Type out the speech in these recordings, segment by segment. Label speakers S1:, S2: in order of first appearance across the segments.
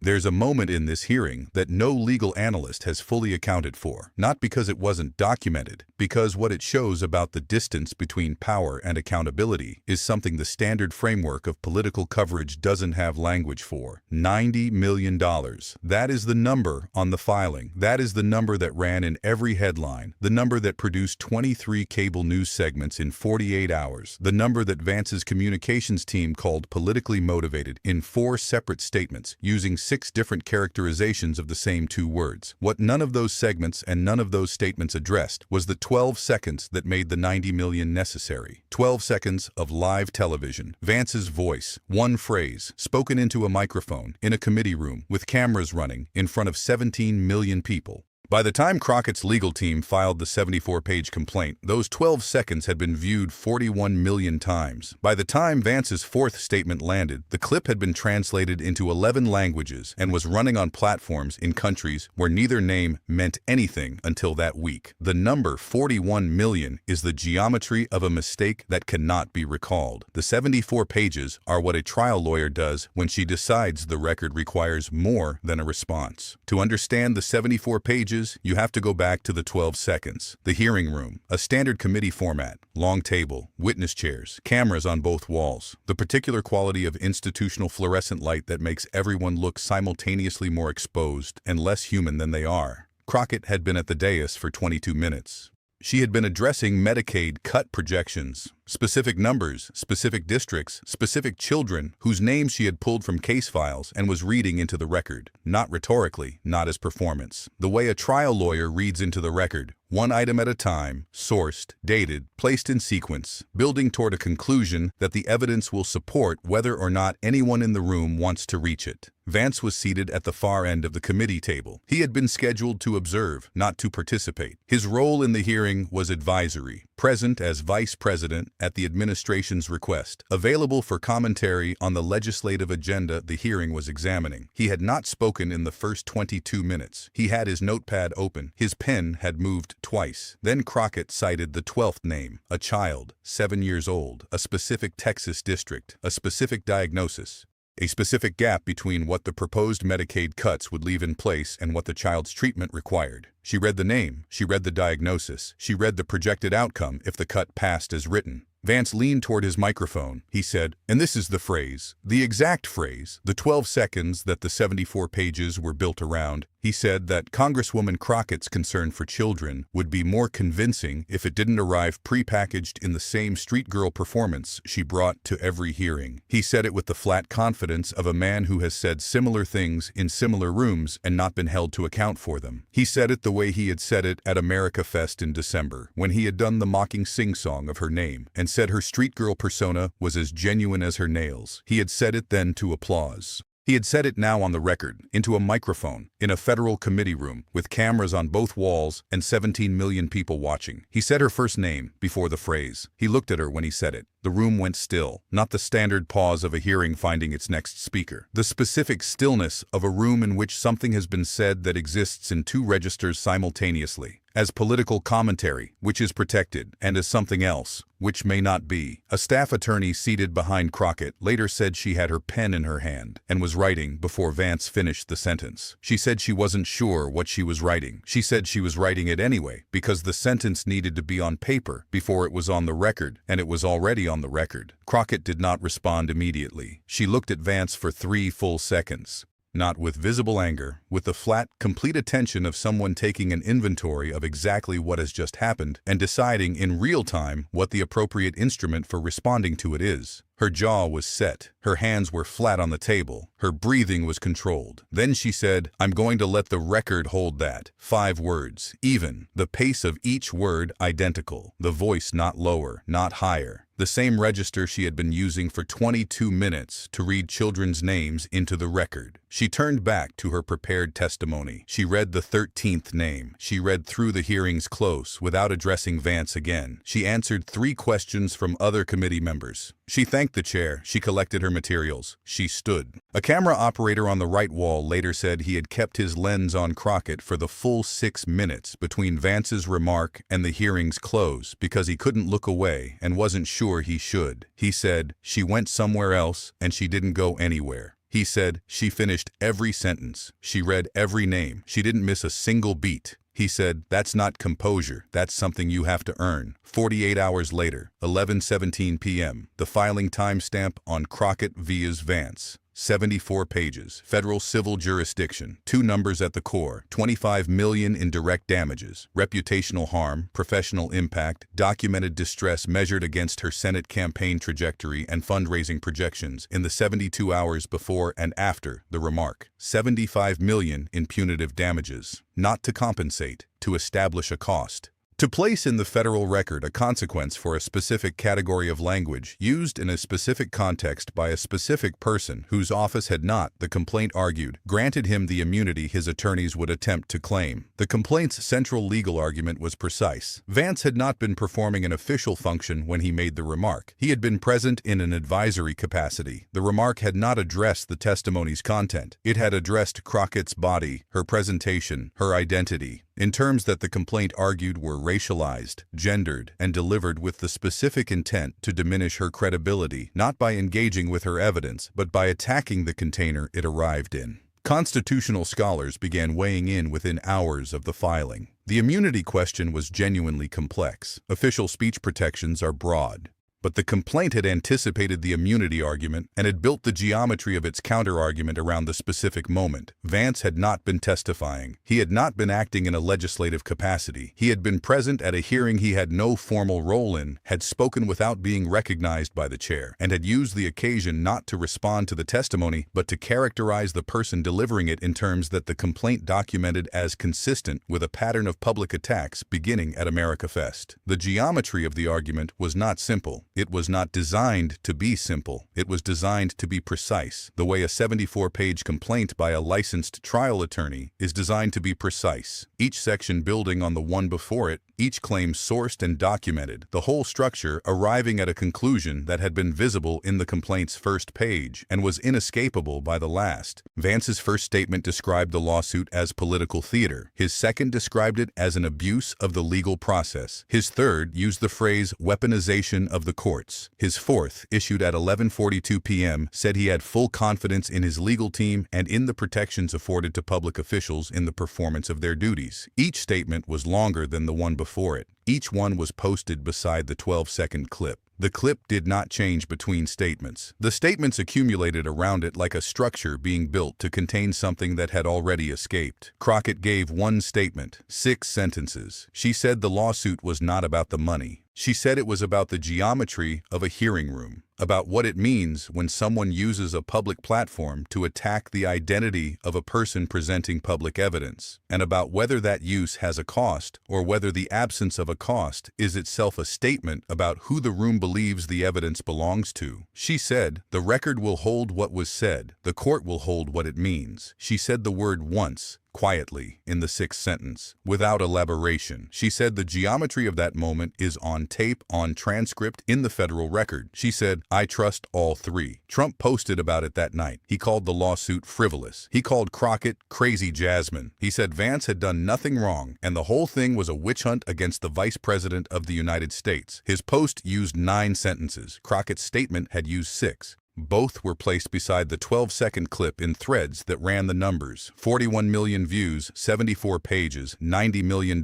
S1: There's a moment in this hearing that no legal analyst has fully accounted for, not because it wasn't documented, because what it shows about the distance between power and accountability is something the standard framework of political coverage doesn't have language for. $90 million. That is the number on the filing. That is the number that ran in every headline, the number that produced 23 cable news segments in 48 hours, the number that Vance's communications team called politically motivated in 4 separate statements, using 6 different characterizations of the same 2 words. What none of those segments and none of those statements addressed was the 12 seconds that made the 90 million necessary. 12 seconds of live television. Vance's voice, one phrase, spoken into a microphone, in a committee room, with cameras running, in front of 17 million people. By the time Crockett's legal team filed the 74-page complaint, those 12 seconds had been viewed 41 million times. By the time Vance's 4th statement landed, the clip had been translated into 11 languages and was running on platforms in countries where neither name meant anything until that week. The number 41 million is the geometry of a mistake that cannot be recalled. The 74 pages are what a trial lawyer does when she decides the record requires more than a response. To understand the 74 pages, you have to go back to the 12 seconds. The hearing room, a standard committee format, long table, witness chairs, cameras on both walls, the particular quality of institutional fluorescent light that makes everyone look simultaneously more exposed and less human than they are. Crockett had been at the dais for 22 minutes. She had been addressing Medicaid cut projections, specific numbers, specific districts, specific children whose names she had pulled from case files and was reading into the record, not rhetorically, not as performance. The way a trial lawyer reads into the record, one item at a time, sourced, dated, placed in sequence, building toward a conclusion that the evidence will support whether or not anyone in the room wants to reach it. Vance was seated at the far end of the committee table. He had been scheduled to observe, not to participate. His role in the hearing was advisory, present as vice president at the administration's request, available for commentary on the legislative agenda the hearing was examining. He had not spoken in the first 22 minutes. He had his notepad open. His pen had moved twice. Then Crockett cited the 12th name, a child, 7 years old, a specific Texas district, a specific diagnosis, a specific gap between what the proposed Medicaid cuts would leave in place and what the child's treatment required. She read the name, she read the diagnosis, she read the projected outcome if the cut passed as written. Vance leaned toward his microphone. He said, and this is the phrase, the exact phrase, the 12 seconds that the 74 pages were built around. He said that Congresswoman Crockett's concern for children would be more convincing if it didn't arrive prepackaged in the same street girl performance she brought to every hearing. He said it with the flat confidence of a man who has said similar things in similar rooms and not been held to account for them. He said it the way he had said it at America Fest in December, when he had done the mocking sing-song of her name, and said her street girl persona was as genuine as her nails. He had said it then to applause. He had said it now on the record, into a microphone, in a federal committee room, with cameras on both walls and 17 million people watching. He said her first name before the phrase. He looked at her when he said it. The room went still, not the standard pause of a hearing finding its next speaker. The specific stillness of a room in which something has been said that exists in 2 registers simultaneously, as political commentary, which is protected, and as something else, which may not be. A staff attorney seated behind Crockett later said she had her pen in her hand and was writing before Vance finished the sentence. She said she wasn't sure what she was writing. She said she was writing it anyway, because the sentence needed to be on paper before it was on the record, and it was already on the record. Crockett did not respond immediately. She looked at Vance for 3 full seconds. Not with visible anger, with the flat, complete attention of someone taking an inventory of exactly what has just happened and deciding in real time what the appropriate instrument for responding to it is. Her jaw was set. Her hands were flat on the table. Her breathing was controlled. Then she said, I'm going to let the record hold that. 5 words, even. The pace of each word identical. The voice not lower, not higher. The same register she had been using for 22 minutes to read children's names into the record. She turned back to her prepared testimony. She read the 13th name. She read through the hearings close without addressing Vance again. She answered 3 questions from other committee members. She thanked the chair. She collected her materials. She stood. A camera operator on the right wall later said he had kept his lens on Crockett for the full 6 minutes between Vance's remark and the hearing's close because he couldn't look away and wasn't sure he should. He said, she went somewhere else and she didn't go anywhere. He said, "She finished every sentence. She read every name. She didn't miss a single beat." He said, "That's not composure. That's something you have to earn." 48 hours later, 11:17 p.m., the filing timestamp on Crockett vs. Vance. 74 pages. Federal civil jurisdiction. 2 numbers at the core. 25 million in direct damages. Reputational harm. Professional impact. Documented distress measured against her Senate campaign trajectory and fundraising projections in the 72 hours before and after the remark. 75 million in punitive damages. Not to compensate. To establish a cost. To place in the federal record a consequence for a specific category of language used in a specific context by a specific person whose office had not, the complaint argued, granted him the immunity his attorneys would attempt to claim. The complaint's central legal argument was precise. Vance had not been performing an official function when he made the remark. He had been present in an advisory capacity. The remark had not addressed the testimony's content. It had addressed Crockett's body, her presentation, her identity, in terms that the complaint argued were racialized, gendered, and delivered with the specific intent to diminish her credibility, not by engaging with her evidence, but by attacking the container it arrived in. Constitutional scholars began weighing in within hours of the filing. The immunity question was genuinely complex. Official speech protections are broad. But the complaint had anticipated the immunity argument and had built the geometry of its counter-argument around the specific moment. Vance had not been testifying. He had not been acting in a legislative capacity. He had been present at a hearing he had no formal role in, had spoken without being recognized by the chair, and had used the occasion not to respond to the testimony, but to characterize the person delivering it in terms that the complaint documented as consistent with a pattern of public attacks beginning at America Fest. The geometry of the argument was not simple. It was not designed to be simple. It was designed to be precise, the way a 74-page complaint by a licensed trial attorney is designed to be precise. Each section building on the one before it, each claim sourced and documented, the whole structure arriving at a conclusion that had been visible in the complaint's first page and was inescapable by the last. Vance's first statement described the lawsuit as political theater. His second described it as an abuse of the legal process. His third used the phrase weaponization of the courts. His fourth, issued at 11:42 p.m., said he had full confidence in his legal team and in the protections afforded to public officials in the performance of their duties. Each statement was longer than the one before it. Each one was posted beside the 12-second clip. The clip did not change between statements. The statements accumulated around it like a structure being built to contain something that had already escaped. Crockett gave one statement, 6 sentences. She said the lawsuit was not about the money. She said it was about the geometry of a hearing room, about what it means when someone uses a public platform to attack the identity of a person presenting public evidence, and about whether that use has a cost or whether the absence of a cost is itself a statement about who the room believes the evidence belongs to. She said, "The record will hold what was said. The court will hold what it means." She said the word once, quietly, in the 6th sentence, without elaboration. She said the geometry of that moment is on tape, on transcript, in the federal record. She said, "I trust all 3. Trump posted about it that night. He called the lawsuit frivolous. He called Crockett crazy Jasmine. He said Vance had done nothing wrong, and the whole thing was a witch hunt against the Vice President of the United States. His post used 9 sentences. Crockett's statement had used 6. Both were placed beside the 12-second clip in threads that ran the numbers. 41 million views, 74 pages, $90 million,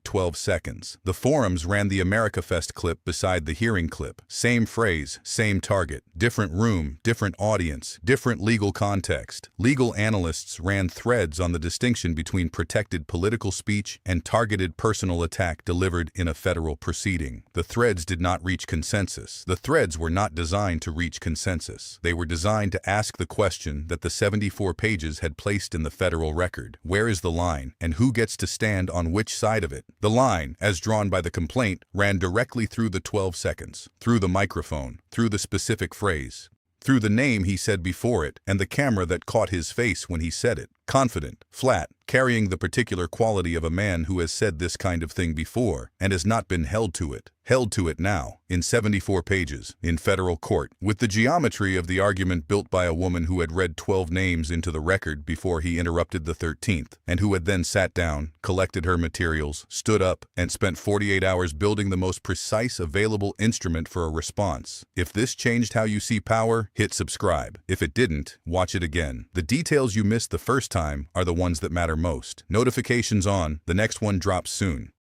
S1: 12 seconds. The forums ran the America Fest clip beside the hearing clip. Same phrase, same target. Different room, different audience, different legal context. Legal analysts ran threads on the distinction between protected political speech and targeted personal attack delivered in a federal proceeding. The threads did not reach consensus. The threads were not designed to reach consensus. They were designed to ask the question that the 74 pages had placed in the federal record. Where is the line, and who gets to stand on which side of it? The line, as drawn by the complaint, ran directly through the 12 seconds, through the microphone, through the specific phrase, through the name he said before it, and the camera that caught his face when he said it. Confident, flat, carrying the particular quality of a man who has said this kind of thing before and has not been held to it. Held to it now, in 74 pages, in federal court, with the geometry of the argument built by a woman who had read 12 names into the record before he interrupted the 13th, and who had then sat down, collected her materials, stood up, and spent 48 hours building the most precise available instrument for a response. If this changed how you see power, hit subscribe. If it didn't, watch it again. The details you missed the first time are the ones that matter most. Notifications on, the next one drops soon.